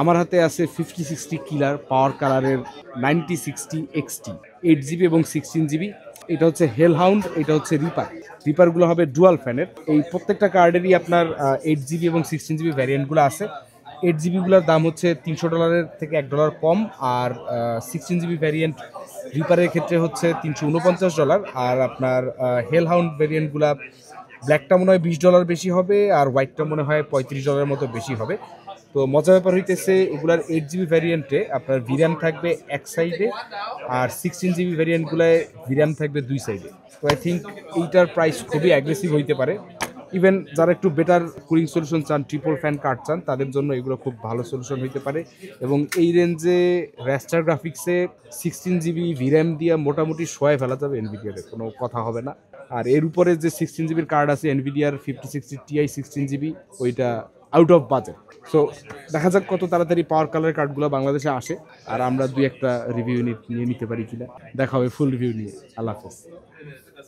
আমার হাতে আছে 5060 কিলার পাওয়ার কালারের 9060 XT 8 GB এবং 16 GB। এটা হচ্ছে হেল হাউন্ড, এটা হচ্ছে রিপারগুলো হবে ডুয়াল ফ্যানের। এই প্রত্যেকটা কার্ডেরই আপনার 8 GB এবং 16 GB ভ্যারিয়েন্টগুলো আছে। 8 GB গুলোর দাম হচ্ছে $300 থেকে $1 কম, আর 16 GB ভ্যারিয়েন্ট রিপারের ক্ষেত্রে হচ্ছে $349। আর আপনার হেল হাউন্ড ভ্যারিয়েন্টগুলা ব্ল্যাকটা মনে হয় $20 বেশি হবে, আর হোয়াইটটা মনে হয় $35 মতো বেশি হবে। তো মজার ব্যাপার হইতেছে এগুলার 8 GB ভ্যারিয়েন্টে আপনার ভিরাম থাকবে এক সাইডে, আর 16 GB ভ্যারিয়েন্টগুলায় ভিরাম থাকবে দুই সাইডে। তো আই থিঙ্ক এইটার প্রাইস খুবই অ্যাগ্রেসিভ হইতে পারে। ইভেন যারা একটু বেটার কুলিং সলিউশন চান, ট্রিপল ফ্যান কার্ড চান, তাদের জন্য এগুলো খুব ভালো সলিউশন হইতে পারে। এবং এই রেঞ্জে র্যাস্টার গ্রাফিক্সে 16 GB ভিরাম দিয়ে মোটামুটি শোয়ায় ফেলা যাবে এনভিডিয়ার, কোনো কথা হবে না। আর এর উপরে যে 16 GB কার্ড আছে এনভিডিয়ার 5060 Ti 16 GB, ওইটা আউট অফ বাজেট। সো দেখা যাক কত তাড়াতাড়ি পাওয়ার কালার কার্ডগুলো বাংলাদেশে আসে, আর আমরা দুই একটা রিভিউ নিয়ে নিতে পারি কিনা। দেখা হবে ফুল রিভিউ নিয়ে। আল্লাহ হাফেজ।